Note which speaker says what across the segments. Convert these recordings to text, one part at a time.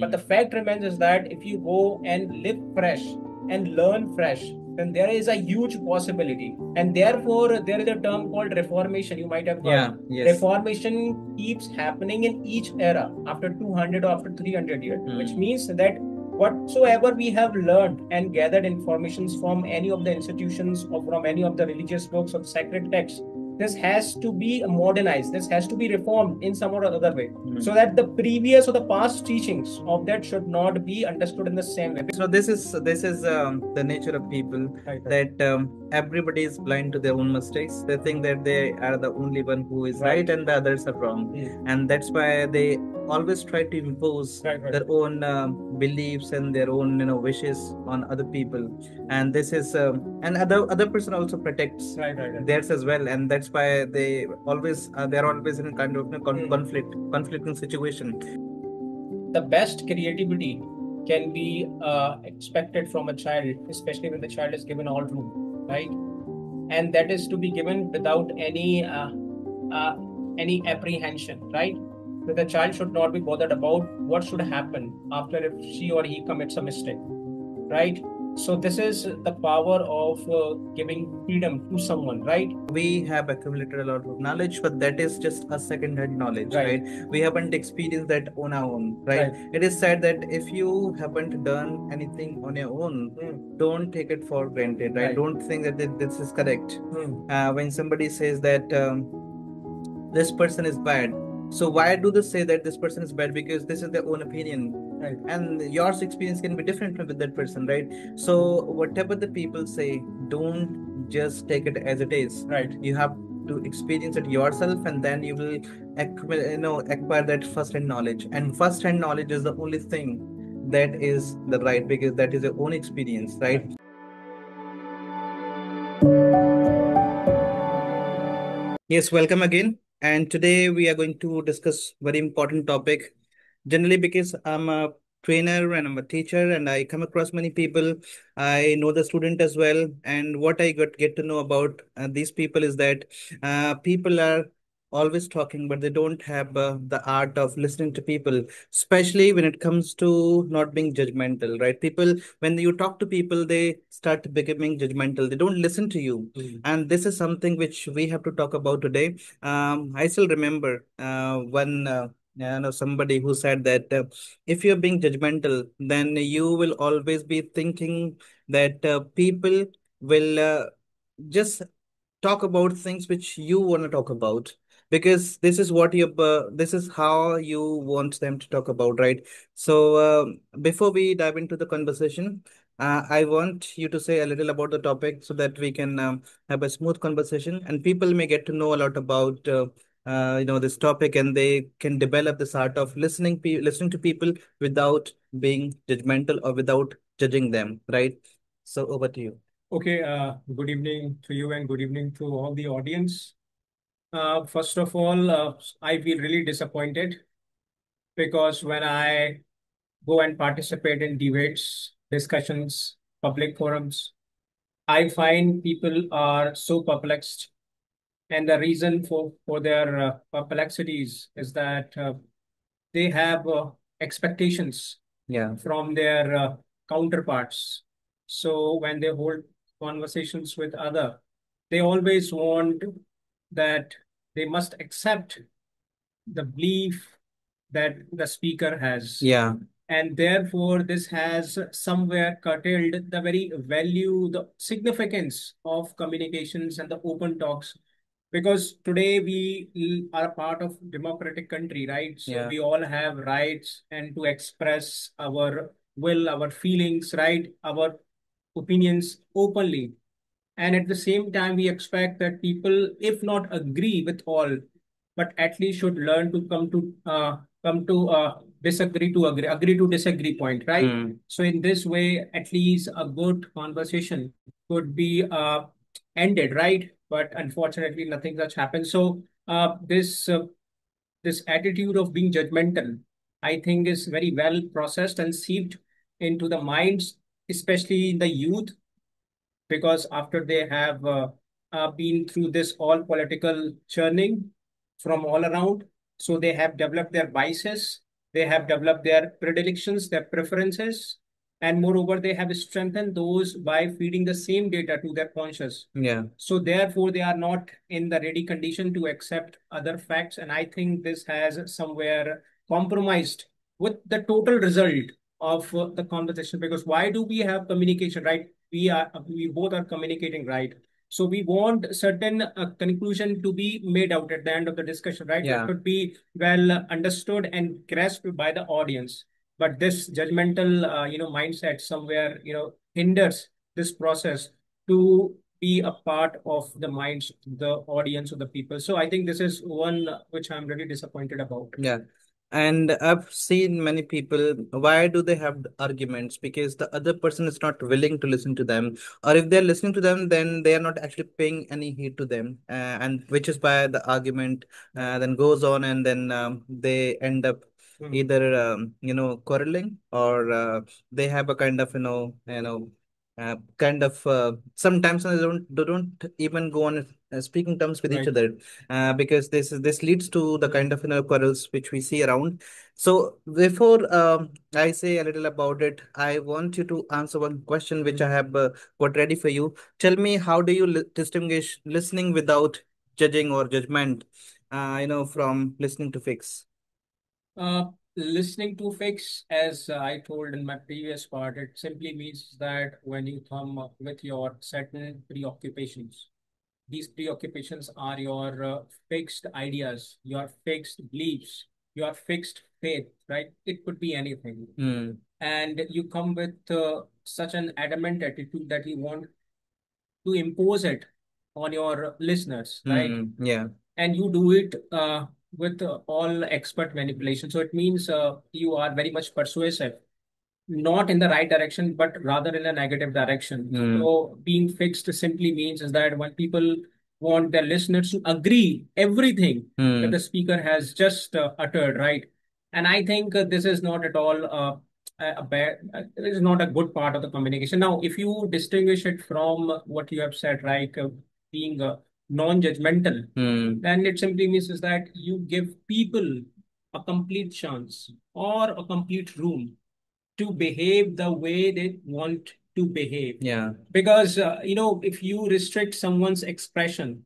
Speaker 1: But the fact remains is that if you go and live fresh and learn fresh, then there is a huge possibility. And therefore, there is a term called reformation. You might have heard.
Speaker 2: Yeah, yes.
Speaker 1: Reformation keeps happening in each era after 200 or after 300 years, which means that whatsoever we have learned and gathered informations from any of the institutions or from any of the religious books or sacred texts, this has to be modernized, this has to be reformed in some or other way, so that the previous or the past teachings of that should not be understood in the same way.
Speaker 2: So this is the nature of people,
Speaker 1: Right.
Speaker 2: that everybody is blind to their own mistakes. They think that they are the only one who is
Speaker 1: Right.
Speaker 2: right and the others are wrong, and that's why they always try to impose
Speaker 1: Right.
Speaker 2: their own beliefs and their own wishes on other people. And this is and other person also protects
Speaker 1: Right.
Speaker 2: theirs as well, and that's why they're always in a kind of conflicting situation.
Speaker 1: The best creativity can be expected from a child, especially when the child is given all room, right? And that is to be given without any apprehension, right? So the child should not be bothered about what should happen after if she or he commits a mistake, right? So this is the power of giving freedom to someone, right?
Speaker 2: We have accumulated a lot of knowledge, but that is just a second-hand knowledge, right? We haven't experienced that on our own, right? It is said that if you haven't done anything on your own, don't take it for granted, right? Don't think that this is correct. When somebody says that this person is bad, so why do they say that this person is bad? Because this is their own opinion.
Speaker 1: Right.
Speaker 2: And your experience can be different with that person, right? So whatever the people say, don't just take it as it is.
Speaker 1: Right.
Speaker 2: You have to experience it yourself, and then you will acquire that first-hand knowledge. And first-hand knowledge is the only thing that is the right, because that is your own experience, right? Yes, welcome again. And today we are going to discuss very important topic. Generally, because I'm a trainer and I'm a teacher, and I come across many people. I know the student as well, and what I get to know about these people is that people are always talking, but they don't have the art of listening to people, especially when it comes to not being judgmental, right? People, when you talk to people, they start becoming judgmental. They don't listen to you. And this is something which we have to talk about today. I still remember one somebody who said that if you're being judgmental, then you will always be thinking that people will just talk about things which you want to talk about, because this is how you want them to talk about, right? So before we dive into the conversation, I want you to say a little about the topic so that we can have a smooth conversation, and people may get to know a lot about this topic, and they can develop this art of listening to people without being judgmental or without judging them, right? So over to you.
Speaker 1: Okay, good evening to you and good evening to all the audience. First of all, I feel really disappointed because when I go and participate in debates, discussions, public forums, I find people are so perplexed. And the reason for their perplexities is that they have expectations
Speaker 2: Yeah.
Speaker 1: from their counterparts. So when they hold conversations with other, they always want that they must accept the belief that the speaker has.
Speaker 2: Yeah.
Speaker 1: And therefore, this has somewhere curtailed the very value, the significance of communications and the open talks. Because today we are a part of democratic country, right? So
Speaker 2: Yeah.
Speaker 1: we all have rights and to express our will, our feelings, right? Our opinions openly. And at the same time, we expect that people, if not agree with all, but at least should learn to come to disagree to agree, agree to disagree point, right? So in this way, at least a good conversation could be ended, right? But unfortunately, nothing such happens. So this attitude of being judgmental, I think, is very well processed and seeped into the minds, especially in the youth, because after they have been through this all political churning from all around, so they have developed their biases, They have developed their predilections, their preferences, and moreover, they have strengthened those by feeding the same data to their conscious.
Speaker 2: Yeah.
Speaker 1: So therefore, they are not in the ready condition to accept other facts. And I think this has somewhere compromised with the total result of the conversation. Because why do we have communication, right? We both are communicating, right? So we want certain conclusion to be made out at the end of the discussion, right? It
Speaker 2: Yeah.
Speaker 1: could be well understood and grasped by the audience. But this judgmental, mindset somewhere, hinders this process to be a part of the minds, the audience, of the people. So I think this is one which I'm really disappointed about.
Speaker 2: Yeah. And I've seen many people, why do they have arguments? Because the other person is not willing to listen to them. Or if they're listening to them, then they are not actually paying any heed to them. And which is why the argument then goes on, and then they end up either quarreling, or they have a kind of kind of sometimes they don't even go on speaking terms with each
Speaker 1: Right.
Speaker 2: other, because this leads to the kind of quarrels which we see around. So before I say a little about it, I want you to answer one question which I have got ready for you. Tell me, how do you distinguish listening without judging or judgment, from listening to fix?
Speaker 1: Listening to fix, as I told in my previous part, it simply means that when you come up with your certain preoccupations, these preoccupations are your fixed ideas, your fixed beliefs, your fixed faith, right? It could be anything.
Speaker 2: Hmm.
Speaker 1: And you come with such an adamant attitude that you want to impose it on your listeners, right?
Speaker 2: Yeah.
Speaker 1: And you do it with all expert manipulation. So it means you are very much persuasive, not in the right direction, but rather in a negative direction. So being fixed simply means is that when people want their listeners to agree everything that the speaker has just uttered, right? And I think this is not at all a bad, it is not a good part of the communication. Now, if you distinguish it from what you have said, right, being non-judgmental, then it simply means is that you give people a complete chance or a complete room to behave the way they want to behave.
Speaker 2: Yeah.
Speaker 1: Because if you restrict someone's expression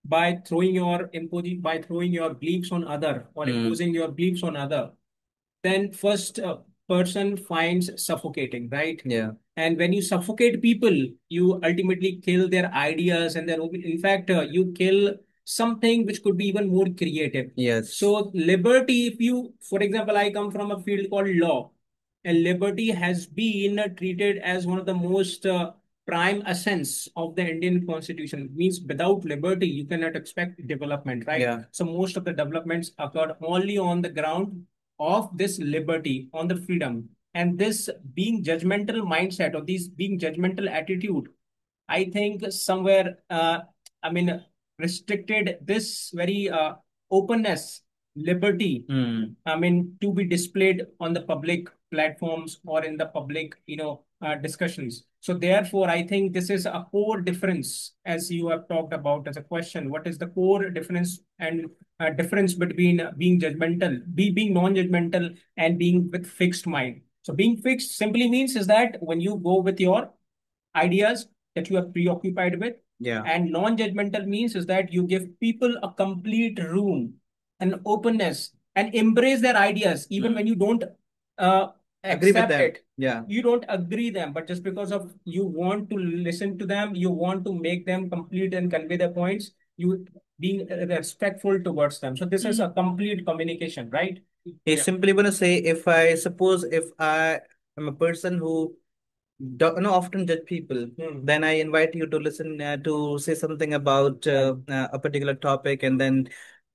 Speaker 1: by throwing your beliefs on other or imposing your beliefs on other, then first person finds suffocating, right?
Speaker 2: Yeah.
Speaker 1: And when you suffocate people, you ultimately kill their ideas, and then in fact you kill something which could be even more creative.
Speaker 2: Yes.
Speaker 1: So liberty, if you, for example, I come from a field called law, and liberty has been treated as one of the most prime essence of the Indian constitution. It means without liberty, you cannot expect development, right?
Speaker 2: Yeah.
Speaker 1: So most of the developments occurred only on the ground of this liberty, on the freedom. And this being judgmental mindset, or this being judgmental attitude, I think somewhere, I mean, restricted this very openness, liberty, I mean, to be displayed on the public platforms or in the public, discussions. So therefore, I think this is a core difference, as you have talked about as a question. What is the core difference and difference between being non-judgmental, and being with fixed mind? So being fixed simply means is that when you go with your ideas that you are preoccupied with.
Speaker 2: Yeah.
Speaker 1: And non-judgmental means is that you give people a complete room and openness and embrace their ideas, even when you don't uh,
Speaker 2: Agree with
Speaker 1: accept
Speaker 2: them.
Speaker 1: it.
Speaker 2: Yeah.
Speaker 1: You don't agree them, but just because of you want to listen to them, you want to make them complete and convey their points, you being respectful towards them. So this is a complete communication, right?
Speaker 2: I
Speaker 1: Yeah.
Speaker 2: simply want to say, if I am a person who often judge people, then I invite you to listen, to say something about a particular topic, and then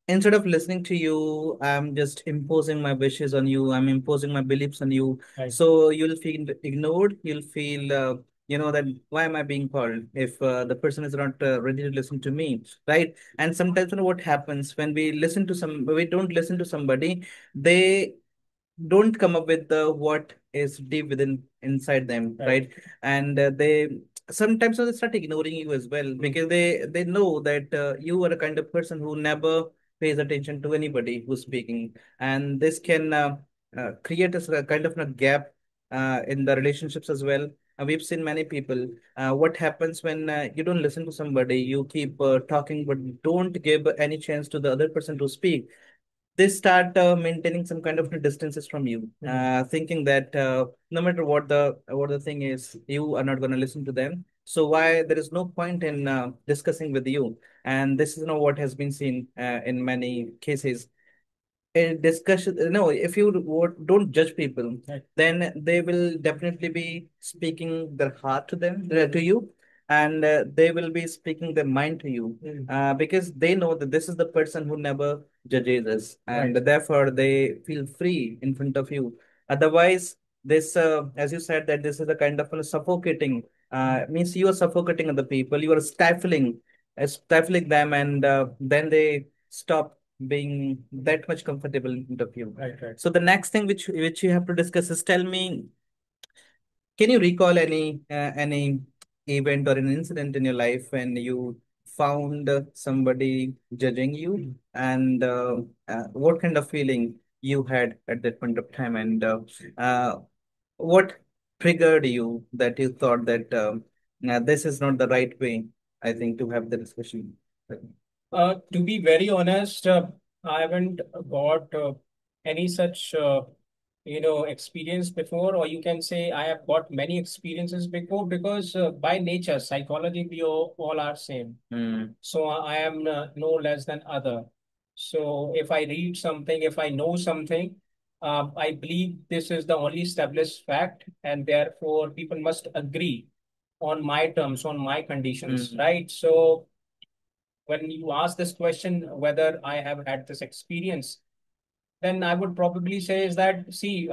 Speaker 2: instead of listening to you, I'm just imposing my wishes on you. I'm imposing my beliefs on you.
Speaker 1: Right.
Speaker 2: So you'll feel ignored. You'll feel, that why am I being called if the person is not ready to listen to me, right? And sometimes, what happens when we don't listen to somebody, they don't come up with the what is deep within inside them, right? And they sometimes they start ignoring you as well, because they know that you are a kind of person who never pays attention to anybody who's speaking, and this can create a kind of a gap in the relationships as well. We've seen many people. What happens when you don't listen to somebody, you keep talking, but don't give any chance to the other person to speak. They start maintaining some kind of distances from you, thinking that no matter what the thing is, you are not going to listen to them. So why there is no point in discussing with you? And this is what has been seen in many cases. A discussion, no, if you don't judge people, right, then they will definitely be speaking their heart to them, to you, and they will be speaking their mind to you, because they know that this is the person who never judges us, and right, therefore they feel free in front of you. Otherwise, this, as you said, that this is a kind of a suffocating, means you are suffocating other people, you are stifling them, and then they stop being that much comfortable in front of you.
Speaker 1: Right, right.
Speaker 2: So the next thing which you have to discuss is, tell me, can you recall any event or an incident in your life when you found somebody judging you, and what kind of feeling you had at that point of time, and uh, what triggered you that you thought that this is not the right way, I think, to have the discussion.
Speaker 1: To be very honest, I haven't got any such experience before, or you can say I have got many experiences before, because by nature, psychology, we all are same. So I am no less than other. So if I read something, if I know something, I believe this is the only established fact, and therefore people must agree on my terms, on my conditions, right? So when you ask this question, whether I have had this experience, then I would probably say is that, see,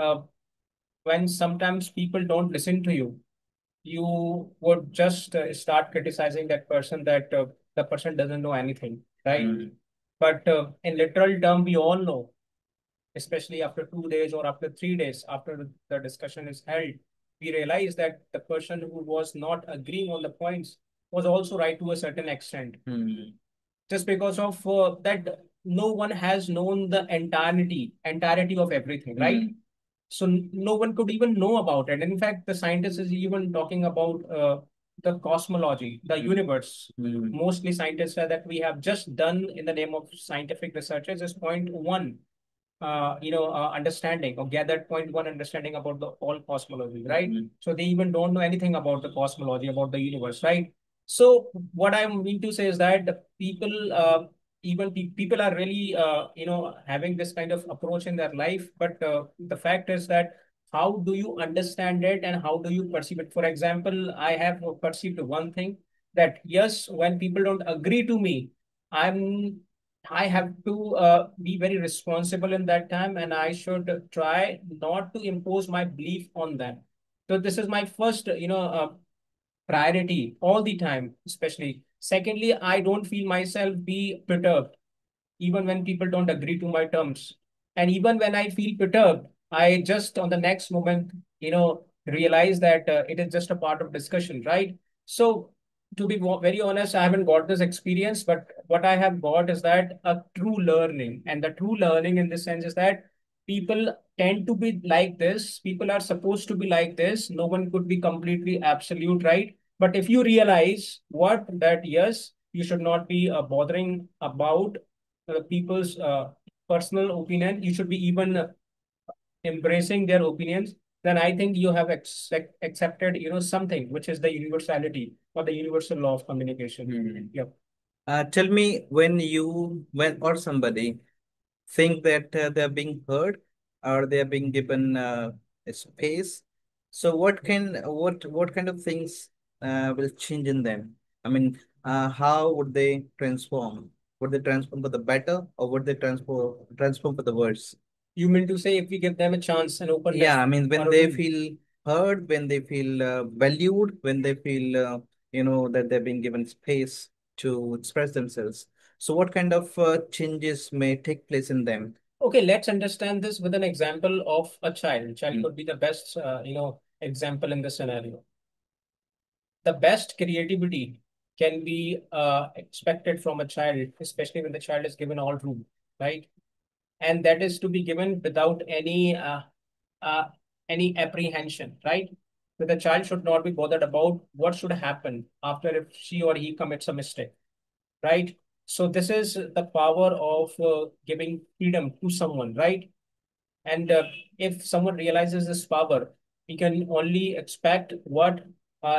Speaker 1: when sometimes people don't listen to you, you would just start criticizing that person, that the person doesn't know anything, right? But in literal term, we all know, especially after 2 days or after 3 days, after the discussion is held, we realize that the person who was not agreeing on the points was also right to a certain extent, just because of that no one has known the entirety of everything, right? So no one could even know about it. In fact, the scientist is even talking about the cosmology, the universe. Mostly scientists say that we have just done, in the name of scientific researchers, is point one understanding, or gathered point one understanding about the all cosmology, right? So they even don't know anything about the cosmology, about the universe, right? So what I mean to say is that the people, people are really, having this kind of approach in their life. But the fact is that how do you understand it and how do you perceive it? For example, I have perceived one thing, that yes, when people don't agree to me, I'm I have to be very responsible in that time, and I should try not to impose my belief on them. So this is my first, priority all the time, especially. Secondly, I don't feel myself be perturbed even when people don't agree to my terms. And even when I feel perturbed, I just on the next moment, realize that it is just a part of discussion, right? So, to be very honest, I haven't got this experience, but what I have got is that a true learning. And the true learning in this sense is that people tend to be like this. People are supposed to be like this. No one could be completely absolute, right? But if you realize what that, yes, you should not be bothering about people's personal opinion. You should be even embracing their opinions. Then I think you have accepted, something which is the universality or the universal law of communication. Yep.
Speaker 2: Tell me, when or somebody think that they're being heard or they're being given a space. So what kind of things will change in them? I mean, how would they transform? Would they transform for the better, or would they transform for the worse?
Speaker 1: You mean to say if we give them a chance and openness
Speaker 2: Yeah, I mean,
Speaker 1: or
Speaker 2: when
Speaker 1: a
Speaker 2: they
Speaker 1: room?
Speaker 2: feel heard, when they feel valued, when they feel that they're being given space to express themselves. So what kind of changes may take place in them?
Speaker 1: Okay, let's understand this with an example of a child. Child
Speaker 2: Mm.
Speaker 1: could be the best, example in this scenario. The best creativity can be expected from a child, especially when the child is given all room, right? And that is to be given without any uh, any apprehension, right? So the child should not be bothered about what should happen after if she or he commits a mistake, right? So this is the power of giving freedom to someone, right? And if someone realizes this power, we can only expect what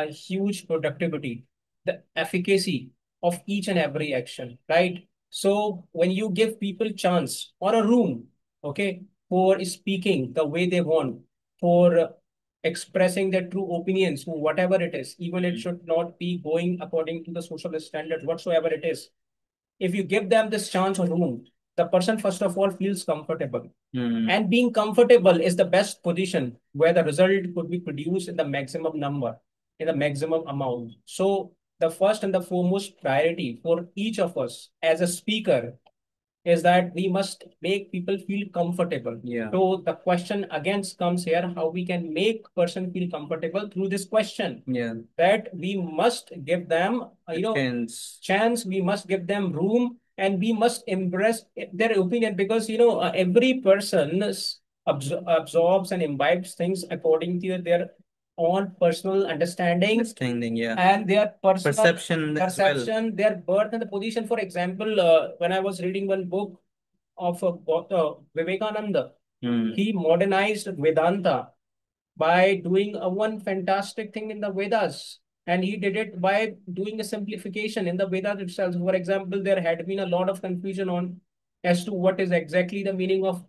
Speaker 1: huge productivity, the efficacy of each and every action, right? So when you give people chance or a room, okay, for speaking the way they want, for expressing their true opinions, whatever it is, even it should not be going according to the social standards, whatsoever it is. If you give them this chance or room, the person first of all feels comfortable. And being comfortable is the best position where the result could be produced in the maximum number, in the maximum amount. So the first and the foremost priority for each of us as a speaker is that we must make people feel comfortable. Yeah. So the question again comes here, how we can make person feel comfortable through this question. Yeah. That we must give them, chance, we must give them room, and we must embrace their opinion because, every person absorbs and imbibes things according to their own personal understanding, yeah, and their personal perception, their birth and the position. For example, when I was reading one book of Vivekananda, he modernized Vedanta by doing a one fantastic thing in the Vedas. And he did it by doing a simplification in the Vedas itself. For example, there had been a lot of confusion on as to what is exactly the meaning of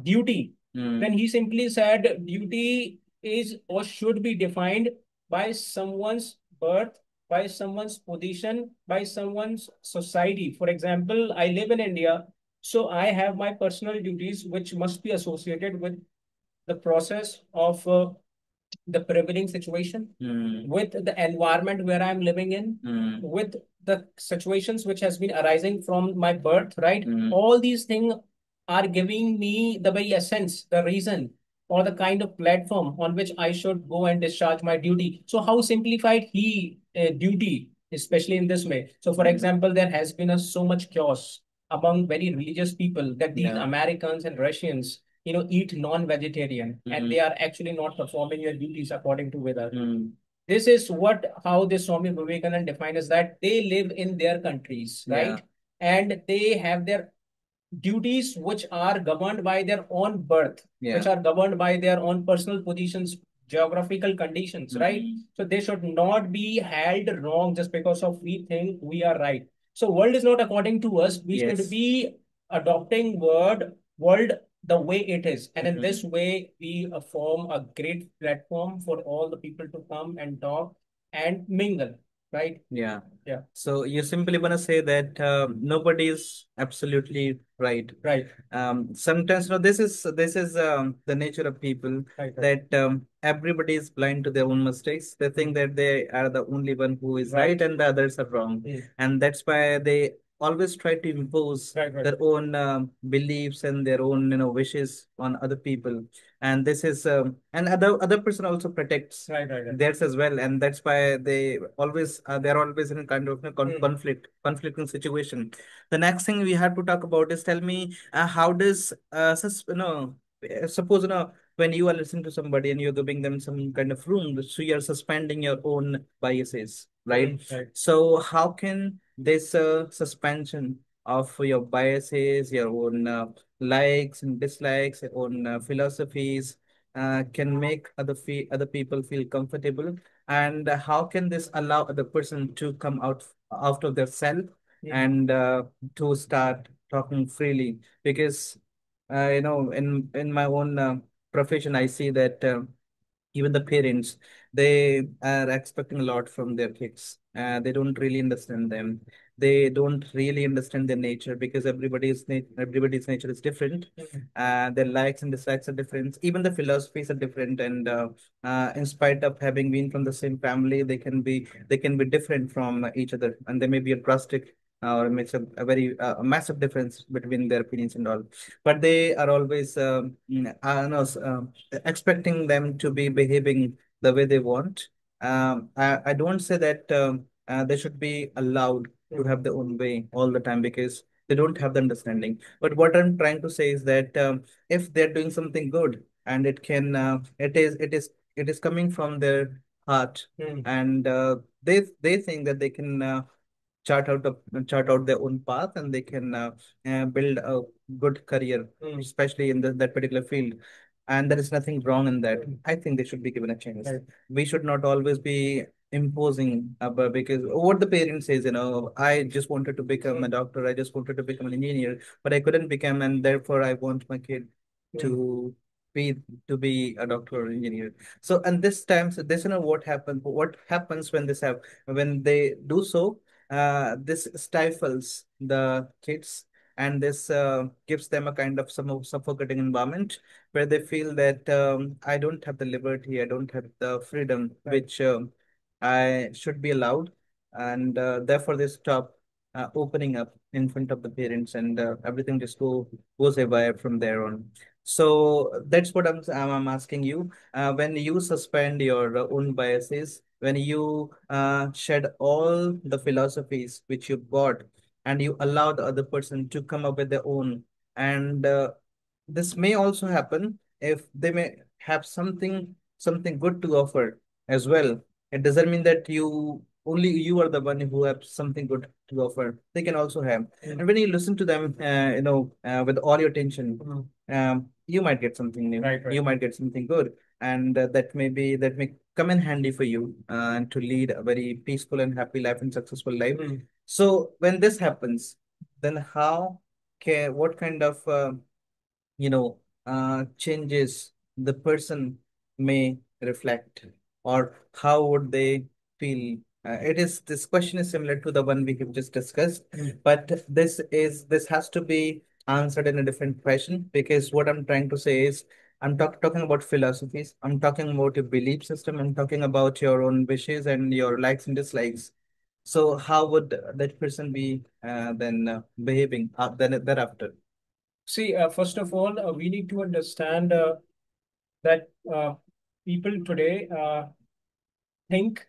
Speaker 1: duty. Then he simply said duty is or should be defined by someone's birth, by someone's position, by someone's society. For example, I live in India, so I have my personal duties which must be associated with the process of the prevailing situation, with the environment where I'm living in, with the situations which has been arising from my birth, right? All these things are giving me the very essence, the reason, or the kind of platform on which I should go and discharge my duty. So how simplified he duty, especially in this way. So for example, there has been so much chaos among very religious people that these, yeah, Americans and Russians, eat non-vegetarian, and they are actually not performing their duties according to Veda. This is what how this Swami Vivekananda defines is that they live in their countries, right? Yeah. And they have their duties which are governed by their own birth, yeah, which are governed by their own personal positions, geographical conditions, right? So they should not be held wrong just because of we think we are right. So world is not according to us. We should, yes, be adopting world the way it is. And in this way, we form a great platform for all the people to come and talk and mingle, right? Yeah. Yeah. So you simply want to say that nobody is absolutely right. Right. Sometimes, this is the nature of people, right, right, that everybody is blind to their own mistakes. They think that they are the only one who is right, right and the others are wrong, and that's why they always try to impose, right, right, their own beliefs and their own wishes on other people. And this is and other person also protects, right, right, right, theirs as well, and that's why they're always in a kind of conflicting situation. The next thing we have to talk about is, tell me, how does suppose when you are listening to somebody and you're giving them some kind of room, so you're suspending your own biases, right? Right. So how can this suspension of your biases, your own likes and dislikes, your own philosophies, can make other people feel comfortable, and how can this allow other person to come out of their self, and to start talking freely? Because in my own profession, I see that even the parents, they are expecting a lot from their kids. They don't really understand them. They don't really understand their nature, because everybody's nature is different. Their likes and dislikes are different. Even the philosophies are different, and in spite of having been from the same family, they can be different from each other, and there may be a drastic or makes a very massive difference between their opinions and all. But they are always no, expecting them to be behaving the way they want. I don't say that they should be allowed to have their own way all the time, because they don't have the understanding. But what I'm trying to say is that if they're doing something good,
Speaker 2: and it is coming from their heart, and they think that they can chart out their own path, and they can build a good career, especially in that particular field. And there is nothing wrong in that. I think they should be given a chance. Right. We should not always be imposing, because what the parent says, I just wanted to become a doctor, I just wanted to become an engineer, but I couldn't become, and therefore I want my kid to be a doctor or engineer. So, and this time, so this, what happens when when they do so, this stifles the kids, and this gives them a kind of some suffocating environment where they feel that, I don't have the liberty, I don't have the freedom, right, which I should be allowed, and therefore they stop opening up in front of the parents, and everything just goes away from there on. So that's what I'm asking you. When you suspend your own biases, when you shed all the philosophies which you got, and you allow the other person to come up with their own, and this may also happen if they may have something good to offer as well. It doesn't mean that you are the one who have something good to offer. They can also have. And when you listen to them, with all your attention, you might get something new. Right, right. You might get something good, and that may come in handy for you, and to lead a very peaceful and happy life and successful life. So when this happens, then what kind of you know changes the person may reflect, or how would they feel? This question is similar to the one we have just discussed, but this has to be answered in a different question, because what I'm trying to say is, I'm talking about philosophies, I'm talking about your belief system, I'm talking about your own wishes and your likes and dislikes. So how would that person be then behaving then thereafter?
Speaker 1: See, first of all, we need to understand that people today think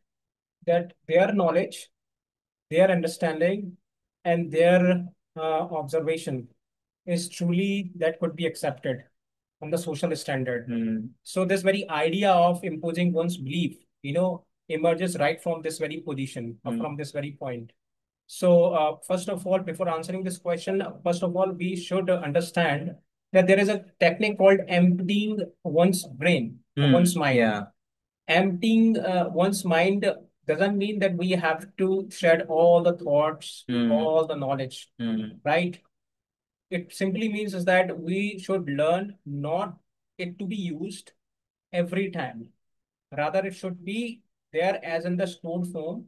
Speaker 1: that their knowledge, their understanding, and their observation is truly that could be accepted on the social standard. So this very idea of imposing one's belief, emerges right from this very position, or from this very point. So first of all, before answering this question, first of all, we should understand that there is a technique called emptying one's brain, one's mind.
Speaker 2: Yeah.
Speaker 1: Emptying one's mind doesn't mean that we have to shed all the thoughts, all the knowledge, right? It simply means is that we should learn not it to be used every time. Rather, it should be there as in the stored form,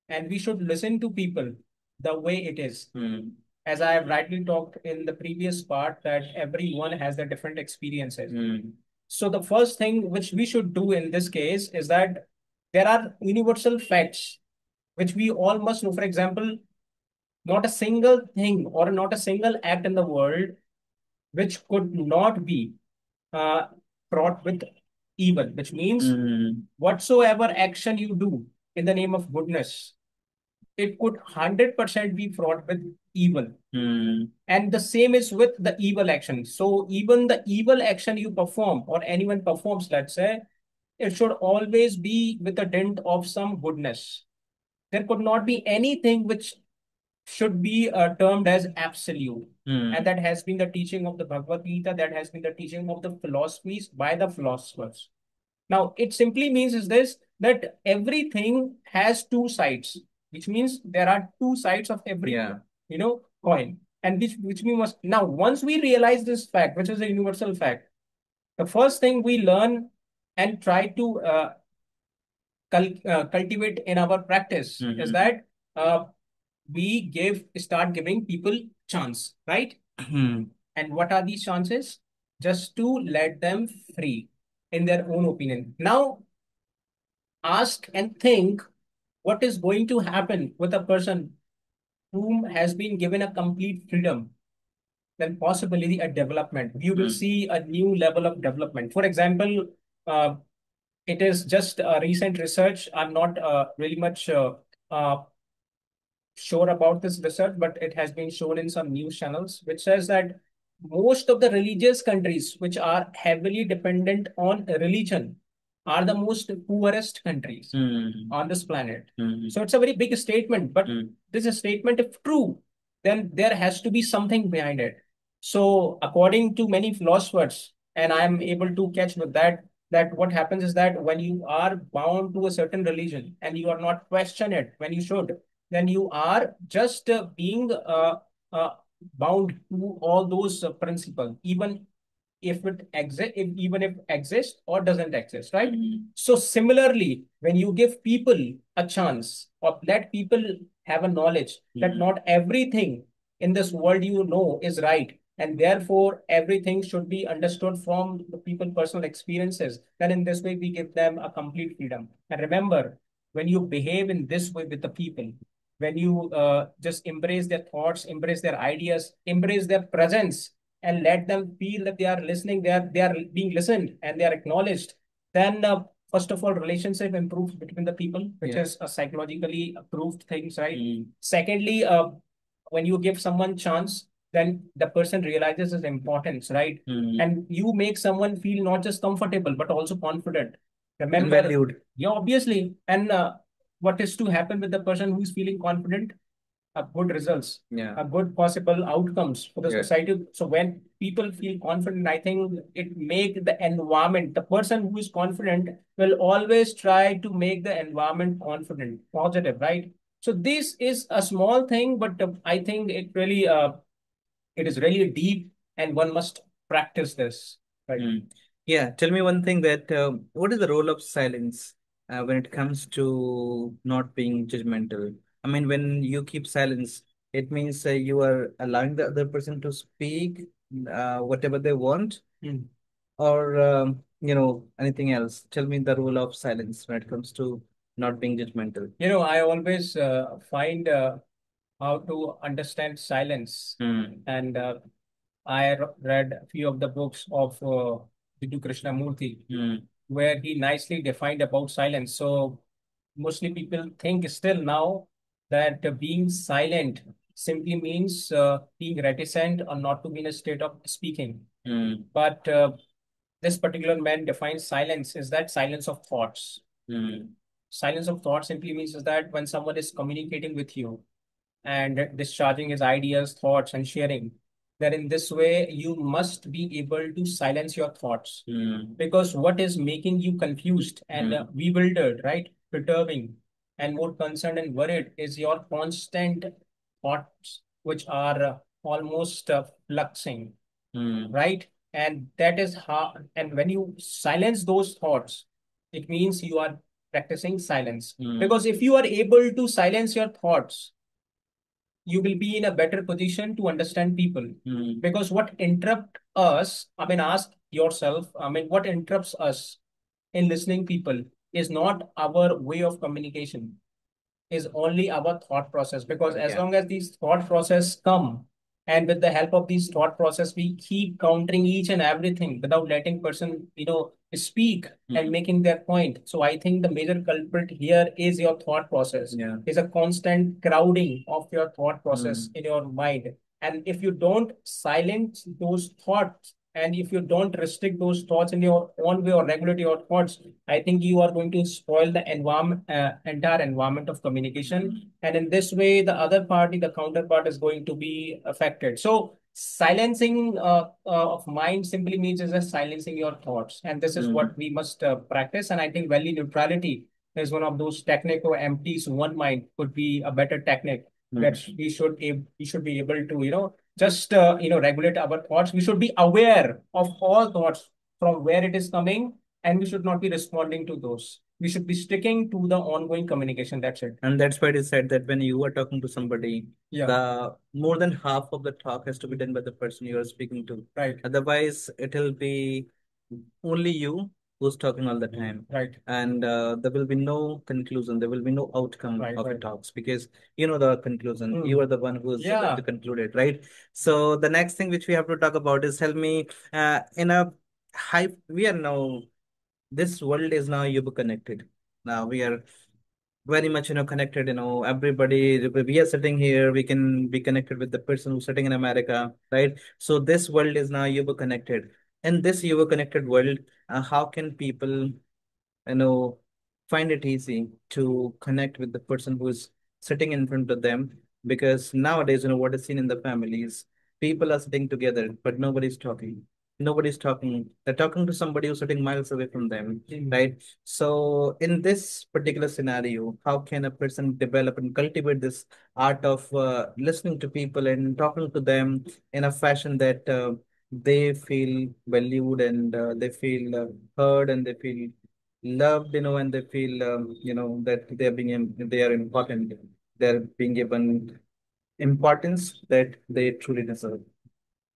Speaker 1: and we should listen to people the way it is. As I have rightly talked in the previous part, that everyone has their different experiences. So the first thing which we should do in this case is that there are universal facts which we all must know. For example, not a single thing or not a single act in the world which could not be uh, fraught with evil, which means whatsoever action you do in the name of goodness, it could 100% be fraught with evil. And the same is with the evil action. So even the evil action you perform or anyone performs, let's say, it should always be with a dent of some goodness. There could not be anything which should be termed as absolute. And that has been the teaching of the Bhagavad Gita, that has been the teaching of the philosophies by the philosophers. Now, it simply means is this, that everything has two sides, which means there are two sides of every, coin. And which we must, now, once we realize this fact, which is a universal fact, the first thing we learn and try to cultivate in our practice is that uh, we start giving people chance, right? And what are these chances? Just to let them free in their own opinion. Now, ask and think what is going to happen with a person whom has been given a complete freedom, then possibly a development. You will see a new level of development. For example, uh, it is just a recent research. I'm not really much uh, sure about this research, but it has been shown in some news channels, which says that most of the religious countries which are heavily dependent on religion are the most poorest countries on this planet. So it's a very big statement, but this is a statement, if true, then there has to be something behind it. So according to many philosophers, and I am able to catch with that, that what happens is that when you are bound to a certain religion and you are not question it when you should, then you are just being uh, bound to all those principles, even if it exist, if, even if exists or doesn't exist, right? So similarly, when you give people a chance or let people have a knowledge that not everything in this world is right, and therefore everything should be understood from the people personal experiences, then in this way we give them a complete freedom. And remember, when you behave in this way with the people, when you just embrace their thoughts, embrace their ideas, embrace their presence, and let them feel that they are listening, they are being listened and they are acknowledged, then first of all, relationship improves between the people, which is a psychologically approved things, right? Secondly, when you give someone chance, then the person realizes his importance, right? And you make someone feel not just comfortable but also confident.
Speaker 2: And
Speaker 1: Remember,
Speaker 2: valued.
Speaker 1: yeah, obviously. And what is to happen with the person who is feeling confident? A good results,
Speaker 2: Yeah.
Speaker 1: a good possible outcomes for the
Speaker 2: Yeah.
Speaker 1: society. So when people feel confident, I think it make the environment. The person who is confident will always try to make the environment confident, positive, right? So this is a small thing, but I think it is really deep, and one must practice this, right?
Speaker 2: Yeah, tell me one thing that what is the role of silence when it comes to not being judgmental? I mean, when you keep silence, it means you are allowing the other person to speak whatever they want, or anything else. Tell me the role of silence when it comes to not being judgmental.
Speaker 1: I always find how to understand silence. And I read a few of the books of Jiddu Krishnamurti, where he nicely defined about silence. So mostly people think still now that being silent simply means being reticent or not to be in a state of speaking. But this particular man defines silence is that silence of thoughts. Silence of thought simply means is that when someone is communicating with you and discharging his ideas, thoughts, and sharing, then in this way you must be able to silence your thoughts. Because what is making you confused and bewildered, right? Perturbing and more concerned and worried is your constant thoughts, which are almost fluxing, right? And that is how, and when you silence those thoughts, it means you are practicing silence. Because if you are able to silence your thoughts, you will be in a better position to understand people. Because what interrupt us, I mean, ask yourself, I mean, what interrupts us in listening people is not our way of communication, is only our thought process. Because as
Speaker 2: Yeah.
Speaker 1: long as these thought process come, and with the help of these thought process we keep countering each and everything without letting person speak and making their point. So I think the major culprit here is your thought process.
Speaker 2: Yeah.
Speaker 1: Is a constant crowding of your thought process in your mind. And if you don't silence those thoughts, and if you don't restrict those thoughts in your own way or regulate your thoughts, I think you are going to spoil the environment, entire environment of communication. And in this way, the other party, the counterpart, is going to be affected. So silencing of mind simply means is just silencing your thoughts. And this is what we must practice. And I think value neutrality is one of those technique, or empties one mind could be a better technique that we should be able to just regulate our thoughts. We should be aware of all thoughts from where it is coming, and we should not be responding to those. We should be sticking to the ongoing communication. That's it.
Speaker 2: And that's why it is said that when you are talking to somebody,
Speaker 1: Yeah.
Speaker 2: the more than half of the talk has to be done by the person you are speaking to.
Speaker 1: Right.
Speaker 2: Otherwise, it'll be only you who's talking all the time.
Speaker 1: Right.
Speaker 2: And there will be no conclusion. There will be no outcome
Speaker 1: Right.
Speaker 2: of your
Speaker 1: Right.
Speaker 2: talks because you know the conclusion. You are the one who's going
Speaker 1: Yeah.
Speaker 2: to conclude it, right? So the next thing which we have to talk about is tell me in a we are now, this world is now uber connected. Now we are very much, connected. Everybody, we are sitting here, we can be connected with the person who's sitting in America, right? So this world is now you connected. In this you connected world, how can people you know, find it easy to connect with the person who is sitting in front of them? Because nowadays, what is seen in the families, people are sitting together, but nobody's talking. Nobody's talking. They're talking to somebody who's sitting miles away from them, right? So, in this particular scenario, how can a person develop and cultivate this art of listening to people and talking to them in a fashion that they feel valued and they feel heard and they feel loved, and they feel, that they are important. They're being given importance that they truly deserve.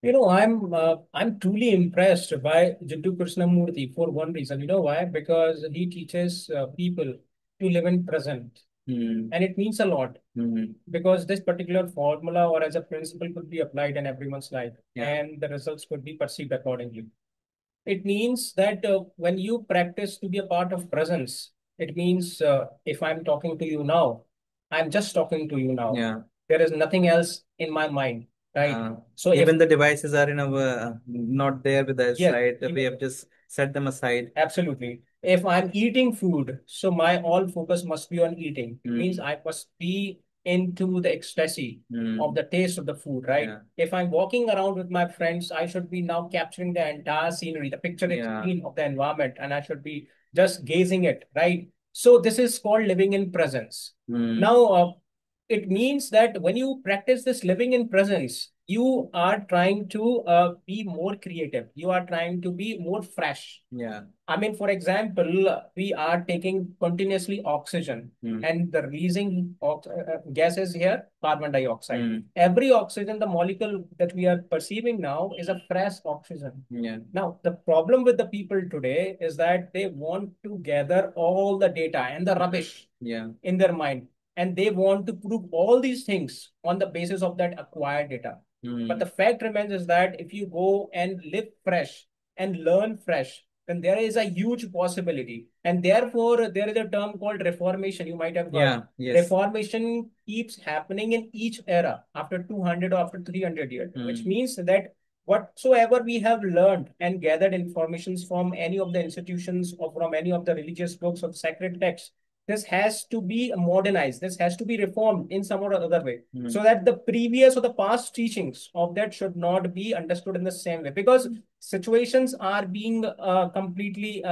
Speaker 1: I'm truly impressed by Jiddu Krishnamurti for one reason. You know why? Because he teaches people to live in present,
Speaker 2: Hmm.
Speaker 1: and it means a lot.
Speaker 2: Hmm.
Speaker 1: Because this particular formula or as a principle could be applied in everyone's life,
Speaker 2: Yeah.
Speaker 1: and the results could be perceived accordingly. It means that when you practice to be a part of presence, it means if I'm talking to you now, I'm just talking to you now.
Speaker 2: Yeah.
Speaker 1: There is nothing else in my mind, right? So if
Speaker 2: Even the devices are not there with us,
Speaker 1: yes,
Speaker 2: right? We
Speaker 1: even
Speaker 2: have just set them aside.
Speaker 1: absolutely. If I'm eating food, so my all focus must be on eating. It means
Speaker 2: Mm.
Speaker 1: I must be into the ecstasy of
Speaker 2: Mm.
Speaker 1: the taste of the food, right?
Speaker 2: Yeah.
Speaker 1: If I'm walking around with my friends, I should be now capturing the entire scenery, the picture
Speaker 2: Yeah.
Speaker 1: scene of the environment, and I should be just gazing it, right? So this is called living in presence.
Speaker 2: Mm.
Speaker 1: Now, it means that when you practice this living in presence, you are trying to be more creative. You are trying to be more fresh.
Speaker 2: Yeah.
Speaker 1: I mean, for example, we are taking continuously oxygen and the releasing gases here, carbon dioxide. Every oxygen, the molecule that we are perceiving now is a fresh oxygen.
Speaker 2: Yeah.
Speaker 1: Now, the problem with the people today is that they want to gather all the data and the rubbish
Speaker 2: Yeah.
Speaker 1: in their mind, and they want to prove all these things on the basis of that acquired data. But the fact remains is that if you go and live fresh and learn fresh, then there is a huge possibility. And therefore, there is a term called reformation. You might have heard.
Speaker 2: Yeah. Yes.
Speaker 1: Reformation keeps happening in each era after 200 or after 300 years, which means that whatsoever we have learned and gathered informations from any of the institutions or from any of the religious books or sacred texts, this has to be modernized. This has to be reformed in some or other way, so that the previous or the past teachings of that should not be understood in the same way, because situations are being completely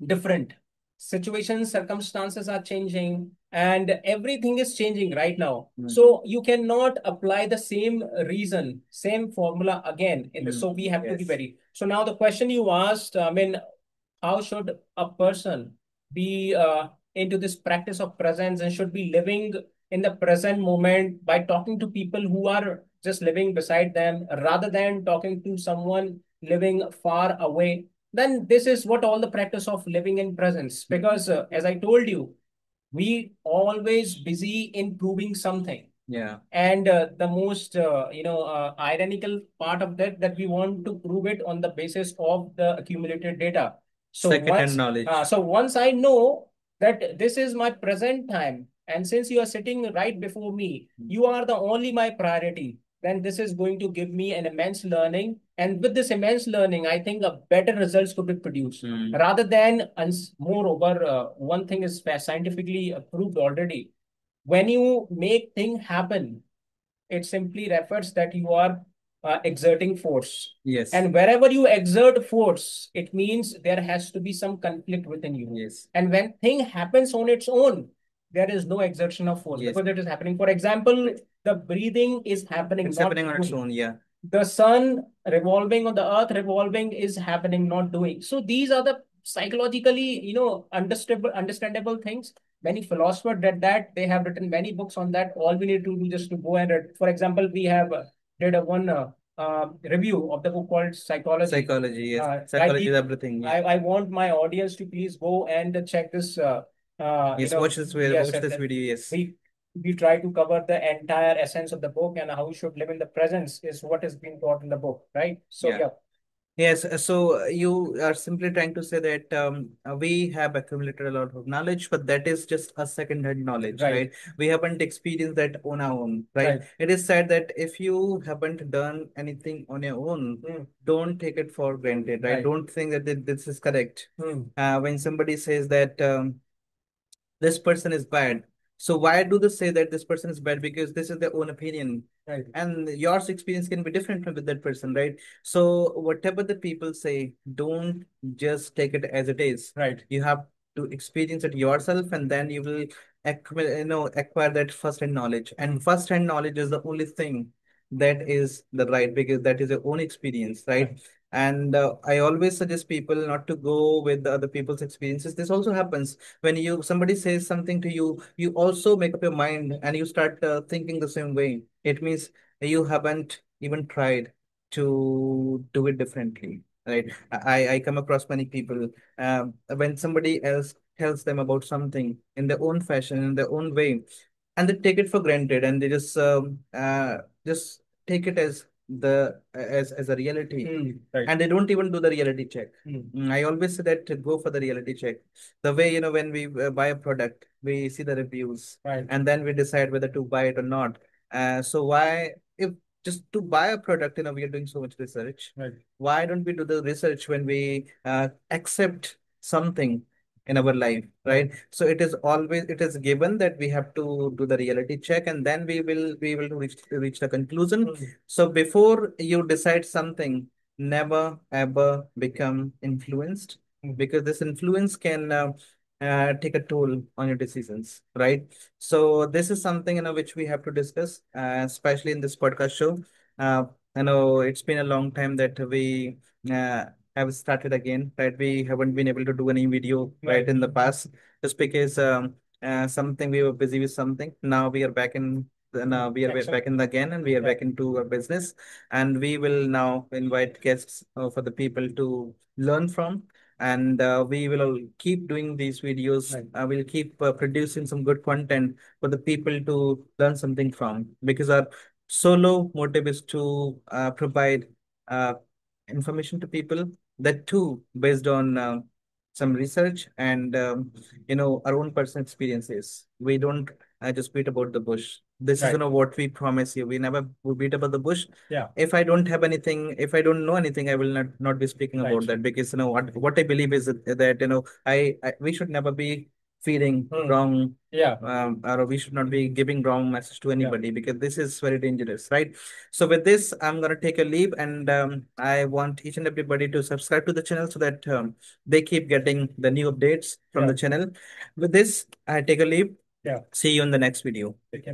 Speaker 1: different. Situations, circumstances are changing, and everything is changing right now. So you cannot apply the same reason, same formula again in this. So we have to be very. So now the question you asked, I mean, how should a person be into this practice of presence and should be living in the present moment by talking to people who are just living beside them rather than talking to someone living far away? Then this is what all the practice of living in presence, because as I told you, we always busy in proving something.
Speaker 2: Yeah.
Speaker 1: And the most ironical part of that we want to prove it on the basis of the accumulated data. So
Speaker 2: Second-hand
Speaker 1: once
Speaker 2: knowledge.
Speaker 1: so once I know that this is my present time, and since you are sitting right before me, you are the only my priority, then this is going to give me an immense learning. And with this immense learning, I think a better results could be produced. Rather than, moreover, one thing is scientifically proved already. When you make thing happen, it simply refers that you are exerting force.
Speaker 2: Yes.
Speaker 1: And wherever you exert force, it means there has to be some conflict within you.
Speaker 2: Yes.
Speaker 1: And when thing happens on its own, there is no exertion of force.
Speaker 2: Yes.
Speaker 1: Because it is happening. For example, the breathing is happening,
Speaker 2: It's
Speaker 1: not
Speaker 2: happening on its
Speaker 1: doing.
Speaker 2: own. Yeah.
Speaker 1: The sun revolving or the earth revolving is happening, not doing. So these are the psychologically, understandable things. Many philosophers did that. They have written many books on that. All we need to do just to go and read. For example, we have did a one review of the book called Psychology.
Speaker 2: Psychology. Yes.
Speaker 1: I
Speaker 2: Psychology is
Speaker 1: deep,
Speaker 2: everything. Yeah.
Speaker 1: I want my audience to please go and check this.
Speaker 2: Yes. Watch this video.
Speaker 1: Yes,
Speaker 2: Watch this video. Yes.
Speaker 1: we try to cover the entire essence of the book, and how we should live in the presence is what is being taught in the book, right? So
Speaker 2: Yeah.
Speaker 1: yeah.
Speaker 2: Yes, so you are simply trying to say that we have accumulated a lot of knowledge, but that is just a second-hand knowledge,
Speaker 1: Right.
Speaker 2: right? We haven't experienced that on our own, right?
Speaker 1: Right.
Speaker 2: It is said that if you haven't done anything on your own, don't take it for granted, right?
Speaker 1: Right.
Speaker 2: Don't think that this is correct.
Speaker 1: Mm.
Speaker 2: When somebody says that this person is bad. So why do they say that this person is bad? Because this is their own opinion.
Speaker 1: Right.
Speaker 2: And your experience can be different from with that person, right? So whatever the people say, don't just take it as it is.
Speaker 1: Right.
Speaker 2: You have to experience it yourself, and then you will acquire that first-hand knowledge. And first-hand knowledge is the only thing that is the right, because that is your own experience, right? And I always suggest people not to go with the other people's experiences. This also happens when you somebody says something to you, you also make up your mind and you start thinking the same way. It means you haven't even tried to do it differently, right? I come across many people, when somebody else tells them about something in their own fashion, in their own way, and they take it for granted, and they just take it as as a reality.
Speaker 1: Right.
Speaker 2: And they don't even do the reality check.
Speaker 1: Mm.
Speaker 2: I always say that to go for the reality check. The way, when we buy a product, we see the reviews,
Speaker 1: Right.
Speaker 2: and then we decide whether to buy it or not. So why, if just to buy a product, we are doing so much research.
Speaker 1: Right.
Speaker 2: Why don't we do the research when we accept something in our life, right? So it is given that we have to do the reality check, and then we will reach the conclusion. So before you decide something, never ever become influenced, because this influence can take a toll on your decisions, right? So this is something which we have to discuss, especially in this podcast show. uh, I know it's been a long time that we uh, have started again, right? We haven't been able to do any video right in the past, just because something, we were busy with something. Now we are back in. Now we are back in the again, and we are back into our business, and we will now invite guests for the people to learn from. And we will keep doing these videos.
Speaker 1: Right.
Speaker 2: We'll keep producing some good content for the people to learn something from, because our solo motive is to provide uh, information to people, that too based on some research and our own personal experiences. We don't just beat about the bush. This is
Speaker 1: Right.
Speaker 2: what we promise you. We never beat about the bush.
Speaker 1: Yeah.
Speaker 2: If I don't have anything, if I don't know anything, I will not be speaking
Speaker 1: Right.
Speaker 2: about that, because what I believe is that I we should never be feeding wrong,
Speaker 1: Yeah.
Speaker 2: or we should not be giving wrong message to anybody, because this is very dangerous, right? So with this, I'm going to take a leave, and I want each and everybody to subscribe to the channel, so that they keep getting the new updates from the channel. With this, I take a leave.
Speaker 1: Yeah.
Speaker 2: See you in the next video.
Speaker 1: Take care.